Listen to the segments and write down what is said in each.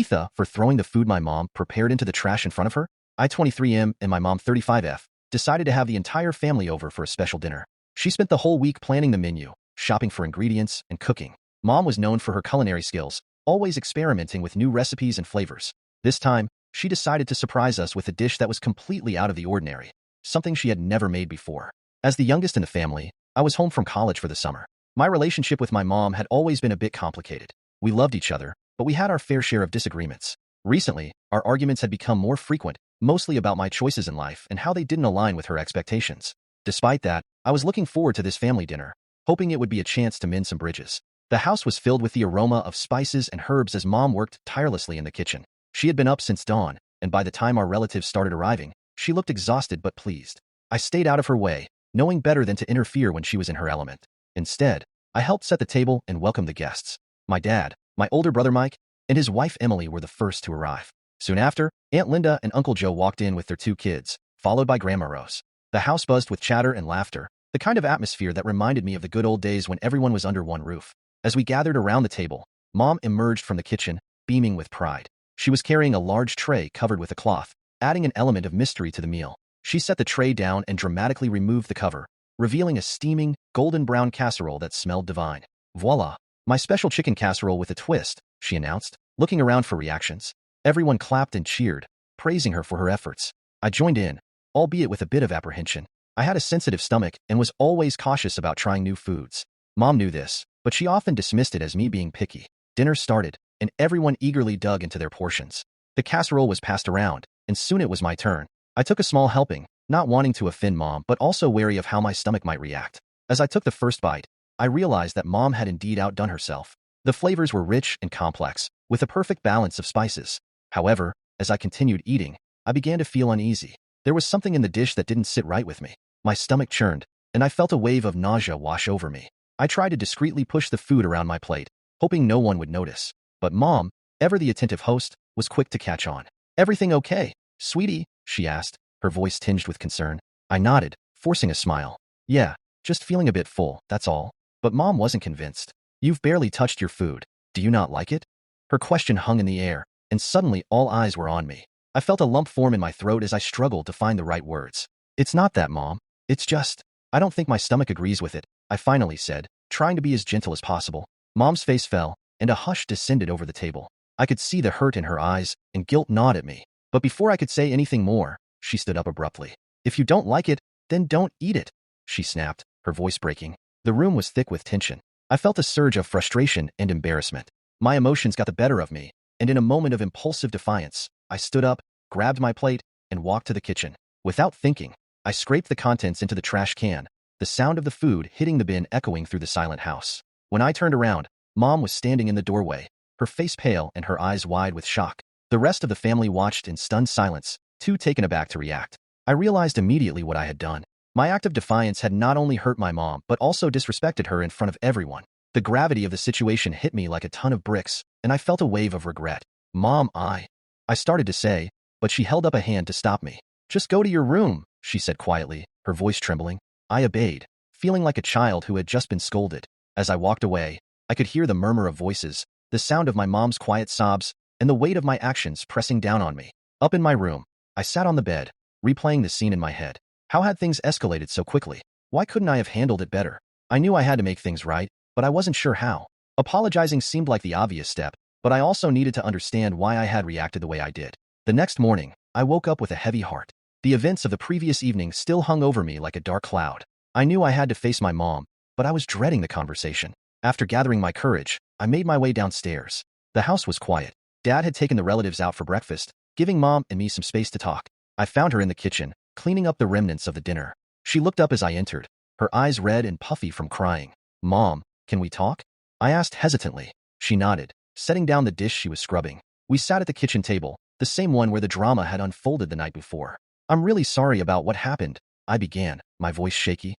AITHA for throwing the food my mom prepared into the trash in front of her. I, 23M, and my mom, 35F, decided to have the entire family over for a special dinner. She spent the whole week planning the menu, shopping for ingredients, and cooking. Mom was known for her culinary skills, always experimenting with new recipes and flavors. This time, she decided to surprise us with a dish that was completely out of the ordinary, something she had never made before. As the youngest in the family, I was home from college for the summer. My relationship with my mom had always been a bit complicated. We loved each other, but we had our fair share of disagreements. Recently, our arguments had become more frequent, mostly about my choices in life and how they didn't align with her expectations. Despite that, I was looking forward to this family dinner, hoping it would be a chance to mend some bridges. The house was filled with the aroma of spices and herbs as Mom worked tirelessly in the kitchen. She had been up since dawn, and by the time our relatives started arriving, she looked exhausted but pleased. I stayed out of her way, knowing better than to interfere when she was in her element. Instead, I helped set the table and welcome the guests. My dad, my older brother Mike, and his wife Emily were the first to arrive. Soon after, Aunt Linda and Uncle Joe walked in with their 2 kids, followed by Grandma Rose. The house buzzed with chatter and laughter, the kind of atmosphere that reminded me of the good old days when everyone was under one roof. As we gathered around the table, Mom emerged from the kitchen, beaming with pride. She was carrying a large tray covered with a cloth, adding an element of mystery to the meal. She set the tray down and dramatically removed the cover, revealing a steaming, golden brown casserole that smelled divine. Voila! My special chicken casserole with a twist, she announced, looking around for reactions. Everyone clapped and cheered, praising her for her efforts. I joined in, albeit with a bit of apprehension. I had a sensitive stomach and was always cautious about trying new foods. Mom knew this, but she often dismissed it as me being picky. Dinner started, and everyone eagerly dug into their portions. The casserole was passed around, and soon it was my turn. I took a small helping, not wanting to offend Mom but also wary of how my stomach might react. As I took the first bite, I realized that Mom had indeed outdone herself. The flavors were rich and complex, with a perfect balance of spices. However, as I continued eating, I began to feel uneasy. There was something in the dish that didn't sit right with me. My stomach churned, and I felt a wave of nausea wash over me. I tried to discreetly push the food around my plate, hoping no one would notice. But Mom, ever the attentive host, was quick to catch on. "Everything okay, sweetie?" she asked, her voice tinged with concern. I nodded, forcing a smile. "Yeah, just feeling a bit full, that's all." But Mom wasn't convinced. "You've barely touched your food. Do you not like it?" Her question hung in the air, and suddenly all eyes were on me. I felt a lump form in my throat as I struggled to find the right words. "It's not that, Mom. It's just, I don't think my stomach agrees with it," I finally said, trying to be as gentle as possible. Mom's face fell, and a hush descended over the table. I could see the hurt in her eyes, and guilt gnawed at me. But before I could say anything more, she stood up abruptly. "If you don't like it, then don't eat it," she snapped, her voice breaking. The room was thick with tension. I felt a surge of frustration and embarrassment. My emotions got the better of me, and in a moment of impulsive defiance, I stood up, grabbed my plate, and walked to the kitchen. Without thinking, I scraped the contents into the trash can, the sound of the food hitting the bin echoing through the silent house. When I turned around, Mom was standing in the doorway, her face pale and her eyes wide with shock. The rest of the family watched in stunned silence, too taken aback to react. I realized immediately what I had done. My act of defiance had not only hurt my mom but also disrespected her in front of everyone. The gravity of the situation hit me like a ton of bricks, and I felt a wave of regret. "Mom, I started to say, but she held up a hand to stop me. "Just go to your room," she said quietly, her voice trembling. I obeyed, feeling like a child who had just been scolded. As I walked away, I could hear the murmur of voices, the sound of my mom's quiet sobs, and the weight of my actions pressing down on me. Up in my room, I sat on the bed, replaying the scene in my head. How had things escalated so quickly? Why couldn't I have handled it better? I knew I had to make things right, but I wasn't sure how. Apologizing seemed like the obvious step, but I also needed to understand why I had reacted the way I did. The next morning, I woke up with a heavy heart. The events of the previous evening still hung over me like a dark cloud. I knew I had to face my mom, but I was dreading the conversation. After gathering my courage, I made my way downstairs. The house was quiet. Dad had taken the relatives out for breakfast, giving Mom and me some space to talk. I found her in the kitchen, cleaning up the remnants of the dinner. She looked up as I entered, her eyes red and puffy from crying. "Mom, can we talk?" I asked hesitantly. She nodded, setting down the dish she was scrubbing. We sat at the kitchen table, the same one where the drama had unfolded the night before. "I'm really sorry about what happened," I began, my voice shaky.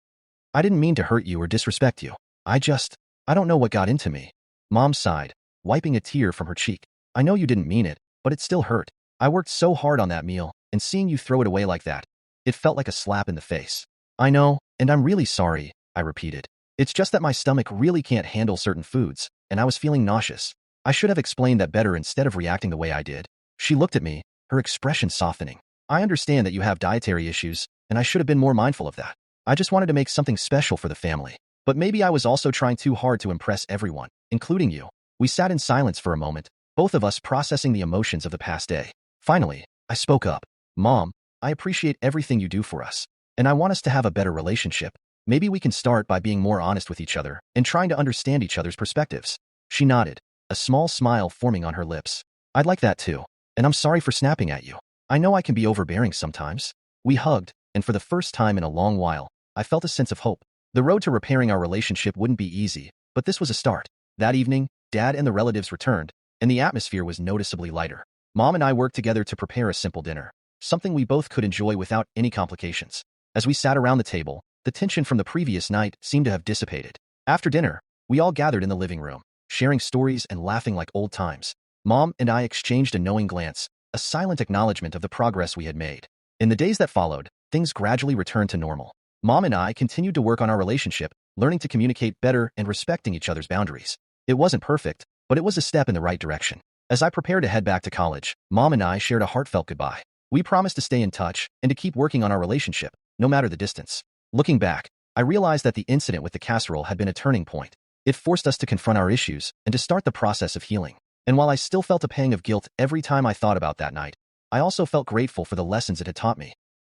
"I didn't mean to hurt you or disrespect you. I don't know what got into me." Mom sighed, wiping a tear from her cheek. "I know you didn't mean it, but it still hurt. I worked so hard on that meal, and seeing you throw it away like that, it felt like a slap in the face." "I know, and I'm really sorry," I repeated. "It's just that my stomach really can't handle certain foods, and I was feeling nauseous." I should have explained that better instead of reacting the way I did. She looked at me, her expression softening. I understand that you have dietary issues, and I should have been more mindful of that. I just wanted to make something special for the family. But maybe I was also trying too hard to impress everyone, including you. We sat in silence for a moment, both of us processing the emotions of the past day. Finally, I spoke up. Mom, I appreciate everything you do for us, and I want us to have a better relationship. Maybe we can start by being more honest with each other and trying to understand each other's perspectives. She nodded, a small smile forming on her lips. I'd like that too, and I'm sorry for snapping at you. I know I can be overbearing sometimes. We hugged, and for the first time in a long while, I felt a sense of hope. The road to repairing our relationship wouldn't be easy, but this was a start. That evening, Dad and the relatives returned, and the atmosphere was noticeably lighter. Mom and I worked together to prepare a simple dinner, something we both could enjoy without any complications. As we sat around the table, the tension from the previous night seemed to have dissipated. After dinner, we all gathered in the living room, sharing stories and laughing like old times. Mom and I exchanged a knowing glance, a silent acknowledgement of the progress we had made. In the days that followed, things gradually returned to normal. Mom and I continued to work on our relationship, learning to communicate better and respecting each other's boundaries. It wasn't perfect, but it was a step in the right direction. As I prepared to head back to college, Mom and I shared a heartfelt goodbye. We promised to stay in touch and to keep working on our relationship, no matter the distance. Looking back, I realized that the incident with the casserole had been a turning point. It forced us to confront our issues and to start the process of healing. And while I still felt a pang of guilt every time I thought about that night, I also felt grateful for the lessons it had taught me.